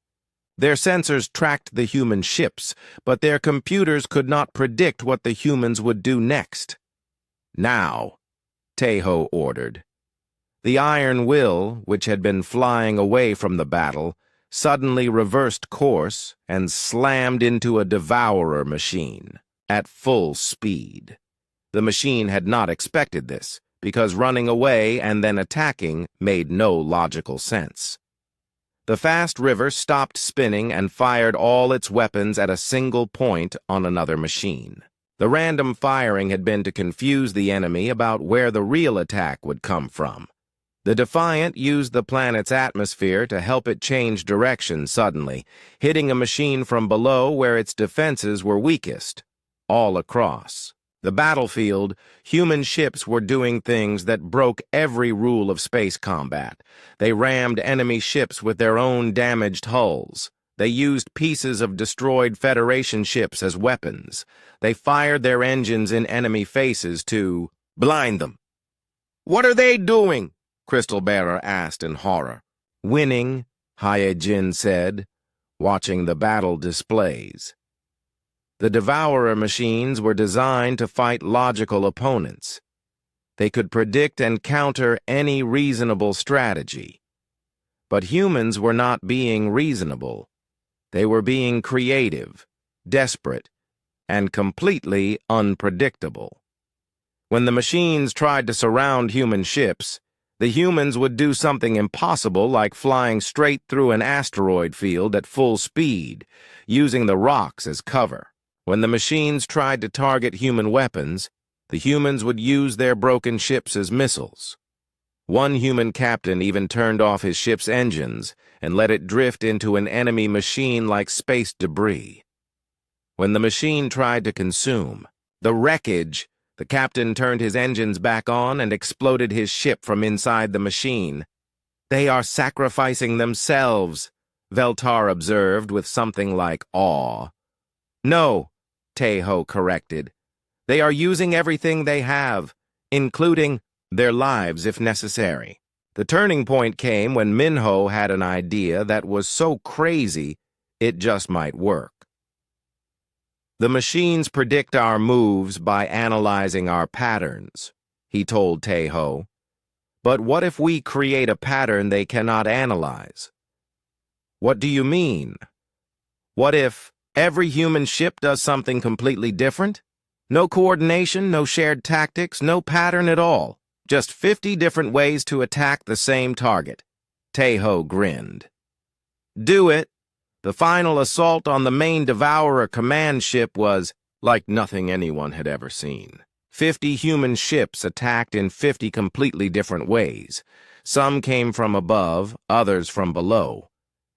Their sensors tracked the human ships, but their computers could not predict what the humans would do next. Now, Tejo ordered. The Iron Will, which had been flying away from the battle, suddenly reversed course and slammed into a devourer machine at full speed. The machine had not expected this, because running away and then attacking made no logical sense. The Fast River stopped spinning and fired all its weapons at a single point on another machine. The random firing had been to confuse the enemy about where the real attack would come from. The Defiant used the planet's atmosphere to help it change direction suddenly, hitting a machine from below where its defenses were weakest, all across. The battlefield, human ships were doing things that broke every rule of space combat. They rammed enemy ships with their own damaged hulls. They used pieces of destroyed Federation ships as weapons. They fired their engines in enemy faces to blind them. "What are they doing?" Crystal-Bearer asked in horror. "Winning," Hyejin said, watching the battle displays. The devourer machines were designed to fight logical opponents. They could predict and counter any reasonable strategy. But humans were not being reasonable. They were being creative, desperate, and completely unpredictable. When the machines tried to surround human ships, the humans would do something impossible like flying straight through an asteroid field at full speed, using the rocks as cover. When the machines tried to target human weapons, the humans would use their broken ships as missiles. One human captain even turned off his ship's engines and let it drift into an enemy machine like space debris. When the machine tried to consume the wreckage, the captain turned his engines back on and exploded his ship from inside the machine. "They are sacrificing themselves," Veltar observed with something like awe. "No," Tae-ho corrected. "They are using everything they have, including their lives if necessary." The turning point came when Minho had an idea that was so crazy it just might work. "The machines predict our moves by analyzing our patterns," he told Tae-ho. "But what if we create a pattern they cannot analyze?" "What do you mean? What if every human ship does something completely different? No coordination, no shared tactics, no pattern at all. Just 50 different ways to attack the same target." Tae-ho grinned. "Do it." The final assault on the main Devourer command ship was like nothing anyone had ever seen. 50 human ships attacked in 50 completely different ways. Some came from above, others from below.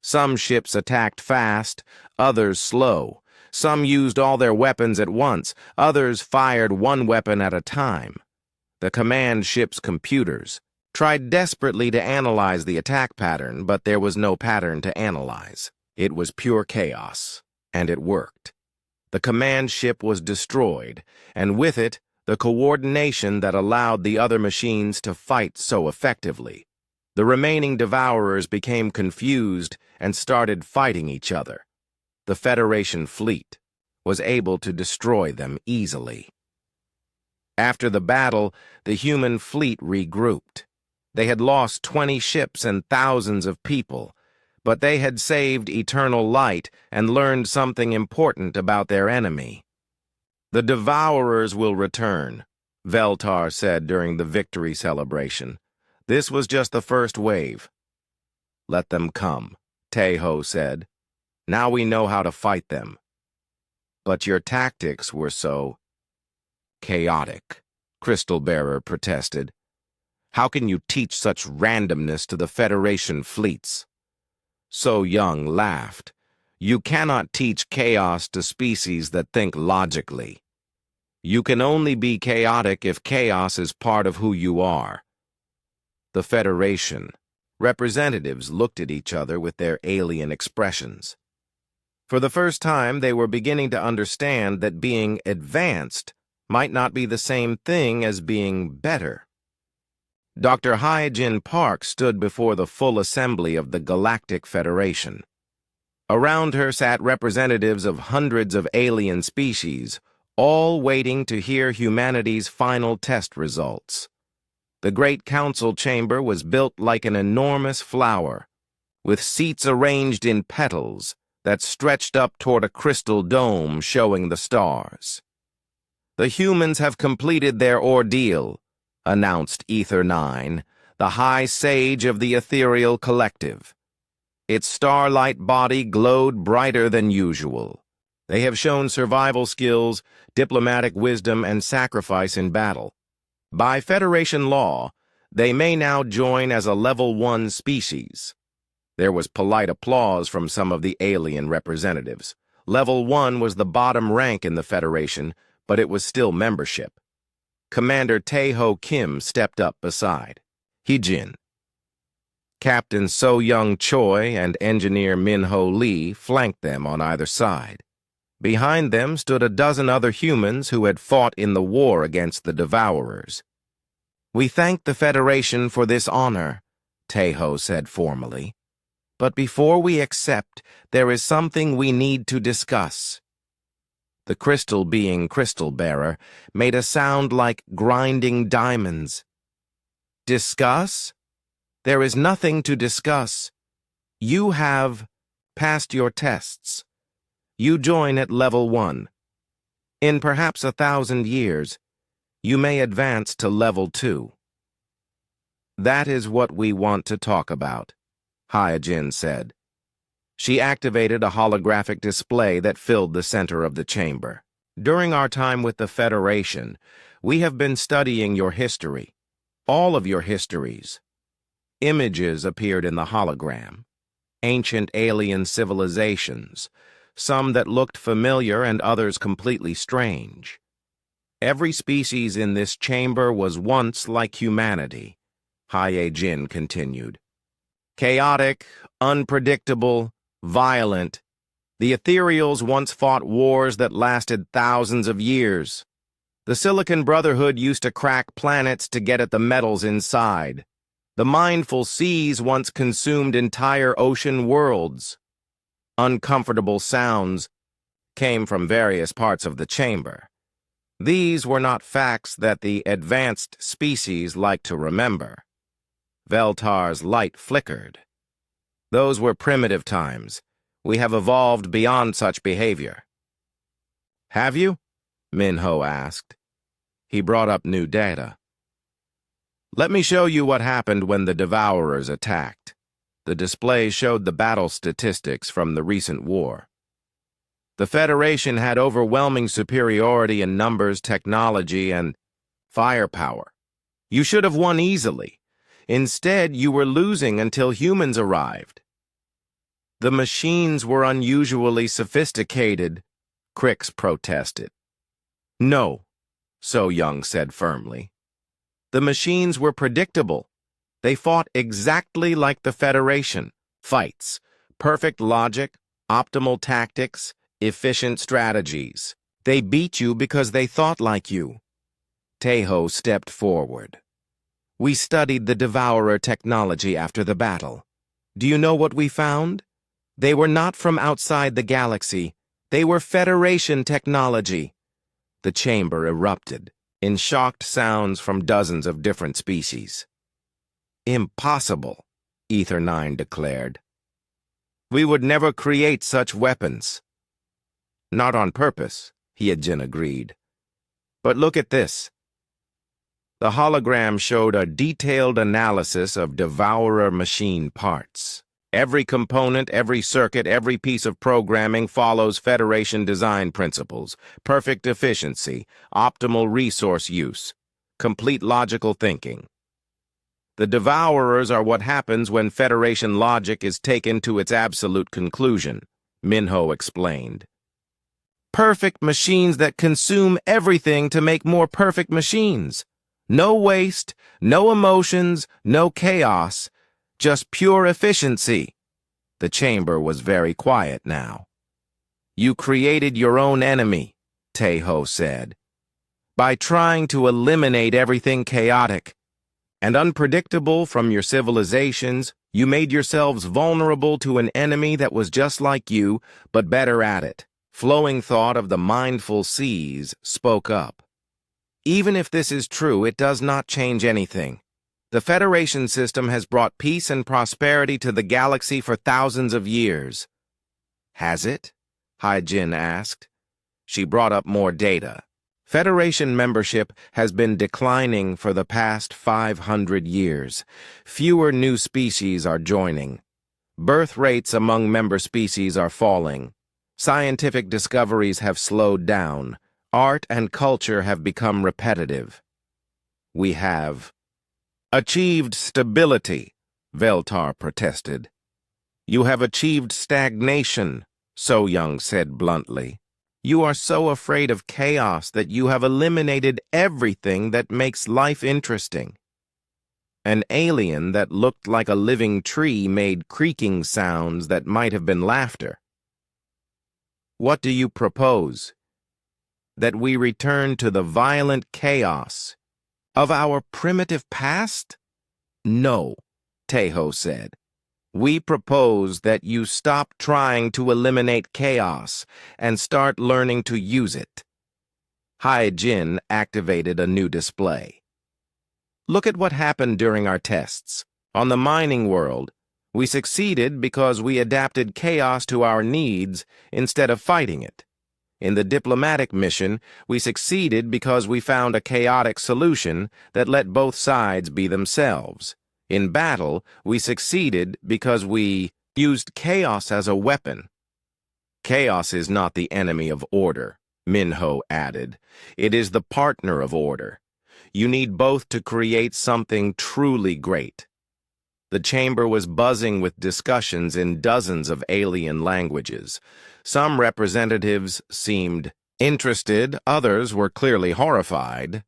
Some ships attacked fast, others slow. Some used all their weapons at once, others fired one weapon at a time. The command ship's computers tried desperately to analyze the attack pattern, but there was no pattern to analyze. It was pure chaos, and it worked. The command ship was destroyed, and with it, the coordination that allowed the other machines to fight so effectively. The remaining Devourers became confused and started fighting each other. The Federation fleet was able to destroy them easily. After the battle, the human fleet regrouped. They had lost 20 ships and thousands of people, but they had saved eternal light and learned something important about their enemy. "The Devourers will return," Veltar said during the victory celebration. "This was just the first wave." "Let them come," Tae-ho said. "Now we know how to fight them." "But your tactics were so chaotic," Crystal Bearer protested. "How can you teach such randomness to the Federation fleets?" So Young laughed. "You cannot teach chaos to species that think logically. You can only be chaotic if chaos is part of who you are." The Federation representatives looked at each other with their alien expressions. For the first time, they were beginning to understand that being advanced might not be the same thing as being better. Dr. Hyojin Park stood before the full assembly of the Galactic Federation. Around her sat representatives of hundreds of alien species, all waiting to hear humanity's final test results. The Great Council chamber was built like an enormous flower, with seats arranged in petals that stretched up toward a crystal dome showing the stars. "The humans have completed their ordeal," announced Ether 9, the high sage of the ethereal collective. Its starlight body glowed brighter than usual. "They have shown survival skills, diplomatic wisdom, and sacrifice in battle. By Federation law, they may now join as a Level 1 species." There was polite applause from some of the alien representatives. Level 1 was the bottom rank in the Federation, but it was still membership. Commander Tae-ho Kim stepped up beside Hee-jin. Captain So-young Choi and Engineer Min-ho Lee flanked them on either side. Behind them stood a dozen other humans who had fought in the war against the Devourers. "We thank the Federation for this honor," Tae-ho said formally. "But before we accept, there is something we need to discuss." The crystal being Crystal Bearer made a sound like grinding diamonds. "Discuss? There is nothing to discuss. You have passed your tests. You join at Level 1. In perhaps 1,000 years, you may advance to Level 2. "That is what we want to talk about," Hyojin said. She activated a holographic display that filled the center of the chamber. "During our time with the Federation, we have been studying your history. all of your histories. Images appeared in the hologram. Ancient alien civilizations, some that looked familiar and others completely strange. Every species in this chamber was once like humanity, Jin continued. Chaotic, unpredictable, violent. The ethereals once fought wars that lasted thousands of years. The Silicon Brotherhood used to crack planets to get at the metals inside. The mindful seas once consumed entire ocean worlds. Uncomfortable sounds came from various parts of the chamber. These were not facts that the advanced species liked to remember. Veltar's light flickered. Those were primitive times. We have evolved beyond such behavior. Have you? Minho asked. He brought up new data. Let me show you what happened when the Devourers attacked. The display showed the battle statistics from the recent war. The Federation had overwhelming superiority in numbers, technology, and firepower. You should have won easily. Instead, you were losing until humans arrived. The machines were unusually sophisticated, Crix protested. No, So Young said firmly. The machines were predictable. They fought exactly like the Federation. Fights, perfect logic, optimal tactics, efficient strategies. They beat you because they thought like you. Tejo stepped forward. We studied the Devourer technology after the battle. Do you know what we found? They were not from outside the galaxy. They were Federation technology. The chamber erupted in shocked sounds from dozens of different species. Impossible, Ether 9 declared. We would never create such weapons. Not on purpose, Jin agreed. But look at this. The hologram showed a detailed analysis of Devourer machine parts. Every component, every circuit, every piece of programming follows Federation design principles, perfect efficiency, optimal resource use, complete logical thinking. The Devourers are what happens when Federation logic is taken to its absolute conclusion, Minho explained. Perfect machines that consume everything to make more perfect machines. No waste, no emotions, no chaos, just pure efficiency. The chamber was very quiet now. You created your own enemy, Tejo said, by trying to eliminate everything chaotic and unpredictable from your civilizations. You made yourselves vulnerable to an enemy that was just like you, but better at it. Flowing thought of the mindful seas spoke up. Even if this is true, it does not change anything. The Federation system has brought peace and prosperity to the galaxy for thousands of years. Has it? Jin asked. She brought up more data. Federation membership has been declining for the past 500 years. Fewer new species are joining. Birth rates among member species are falling. Scientific discoveries have slowed down. Art and culture have become repetitive. We have achieved stability, Veltar protested. You have achieved stagnation, So Young said bluntly. You are so afraid of chaos that you have eliminated everything that makes life interesting. An alien that looked like a living tree made creaking sounds that might have been laughter. What do you propose? That we return to the violent chaos of our primitive past? No, Tejo said. We propose that you stop trying to eliminate chaos and start learning to use it. Jin activated a new display. Look at what happened during our tests. On the mining world, we succeeded because we adapted chaos to our needs instead of fighting it. In the diplomatic mission, we succeeded because we found a chaotic solution that let both sides be themselves. In battle, we succeeded because we used chaos as a weapon. Chaos is not the enemy of order, Minho added. It is the partner of order. You need both to create something truly great. The chamber was buzzing with discussions in dozens of alien languages. Some representatives seemed interested, others were clearly horrified.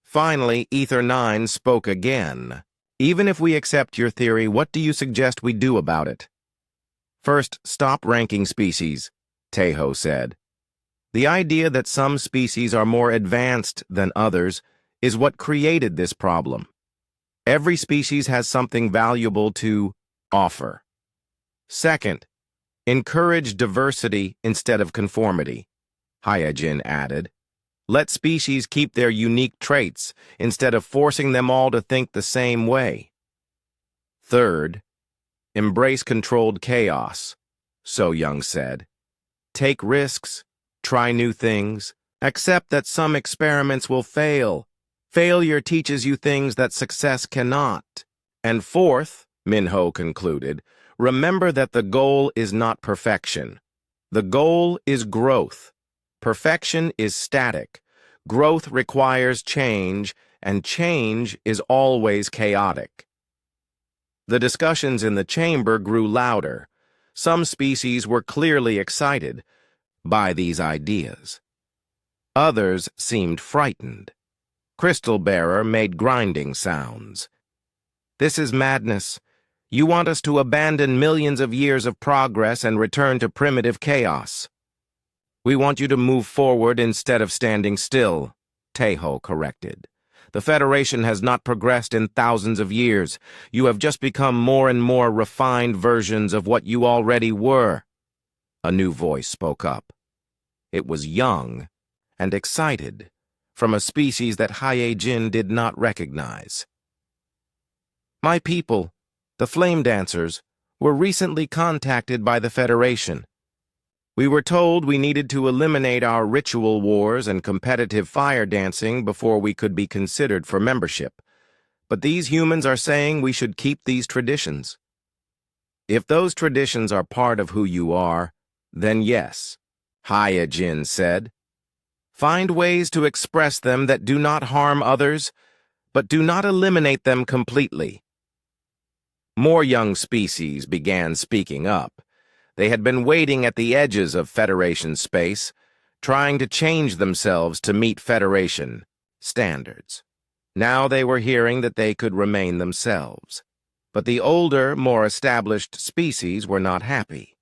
Finally, Ether 9 spoke again. Even if we accept your theory, what do you suggest we do about it? First, stop ranking species, Tejo said. The idea that some species are more advanced than others is what created this problem. Every species has something valuable to offer. Second, encourage diversity instead of conformity, Hyajin added. Let species keep their unique traits instead of forcing them all to think the same way. Third, embrace controlled chaos, So Young said. Take risks, try new things, accept that some experiments will fail. Failure teaches you things that success cannot. And fourth, Minho concluded, remember that the goal is not perfection. The goal is growth. Perfection is static. Growth requires change, and change is always chaotic. The discussions in the chamber grew louder. Some species were clearly excited by these ideas. Others seemed frightened. Crystal Bearer made grinding sounds. This is madness. You want us to abandon millions of years of progress and return to primitive chaos. We want you to move forward instead of standing still, Tejo corrected. The Federation has not progressed in thousands of years. You have just become more and more refined versions of what you already were. A new voice spoke up. It was young and excited, from a species that Hyajin did not recognize. My people, the Flame Dancers, were recently contacted by the Federation. We were told we needed to eliminate our ritual wars and competitive fire dancing before we could be considered for membership. But these humans are saying we should keep these traditions. If those traditions are part of who you are, then yes, Hyajin said. Find ways to express them that do not harm others, but do not eliminate them completely. More young species began speaking up. They had been waiting at the edges of Federation space, trying to change themselves to meet Federation standards. Now they were hearing that they could remain themselves. But the older, more established species were not happy.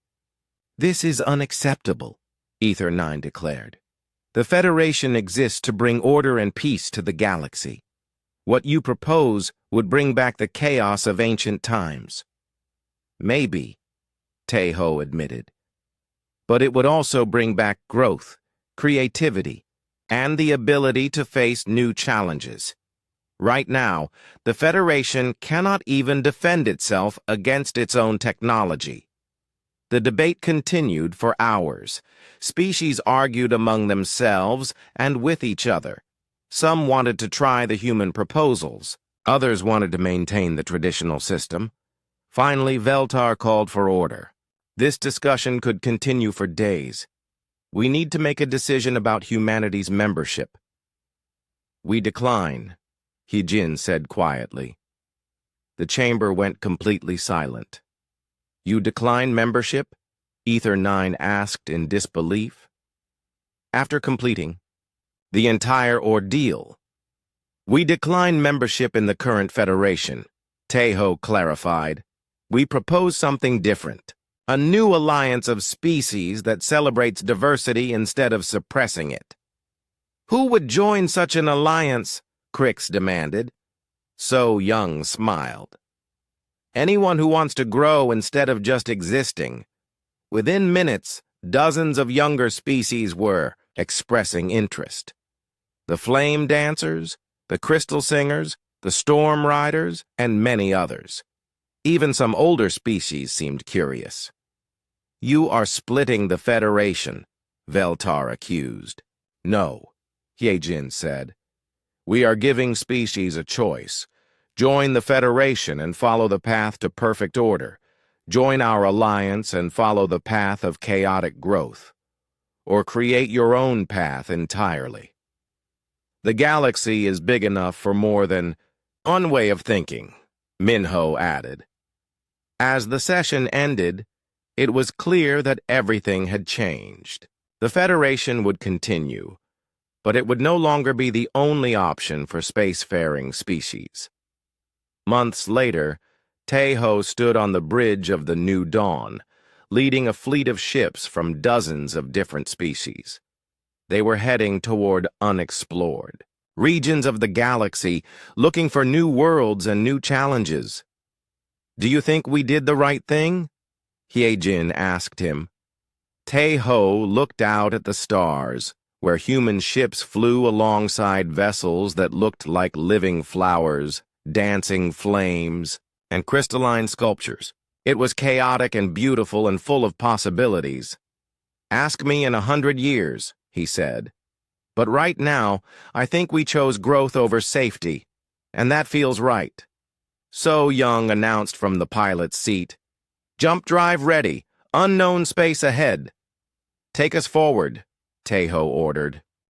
This is unacceptable, Ether 9 declared. The Federation exists to bring order and peace to the galaxy. What you propose would bring back the chaos of ancient times. Maybe, Tejo admitted. But it would also bring back growth, creativity, and the ability to face new challenges. Right now, the Federation cannot even defend itself against its own technology. The debate continued for hours. Species argued among themselves and with each other. Some wanted to try the human proposals. Others wanted to maintain the traditional system. Finally, Veltar called for order. This discussion could continue for days. We need to make a decision about humanity's membership. We decline, Hyajin said quietly. The chamber went completely silent. You decline membership? Ether 9 asked in disbelief. After completing the entire ordeal, we decline membership in the current Federation, Tejo clarified. We propose something different. A new alliance of species that celebrates diversity instead of suppressing it. Who would join such an alliance? Crix demanded. So Young smiled. Anyone who wants to grow instead of just existing. Within minutes, dozens of younger species were expressing interest. The Flame Dancers, the Crystal Singers, the Storm Riders, and many others. Even some older species seemed curious. You are splitting the Federation, Veltar accused. No, Hyajin said. We are giving species a choice. Join the Federation and follow the path to perfect order. Join our alliance and follow the path of chaotic growth. Or create your own path entirely. The galaxy is big enough for more than one way of thinking, Minho added. As the session ended, it was clear that everything had changed. The Federation would continue, but it would no longer be the only option for spacefaring species. Months later, Tejo stood on the bridge of the New Dawn, leading a fleet of ships from dozens of different species. They were heading toward unexplored regions of the galaxy, looking for new worlds and new challenges. "Do you think we did the right thing?" Hyejin asked him. Tejo looked out at the stars, where human ships flew alongside vessels that looked like living flowers, dancing flames, and crystalline sculptures. It was chaotic and beautiful and full of possibilities. "Ask me in 100 years," he said. "But right now, I think we chose growth over safety, and that feels right." So Young announced from the pilot's seat, "Jump drive ready. Unknown space ahead." "Take us forward," Tejo ordered.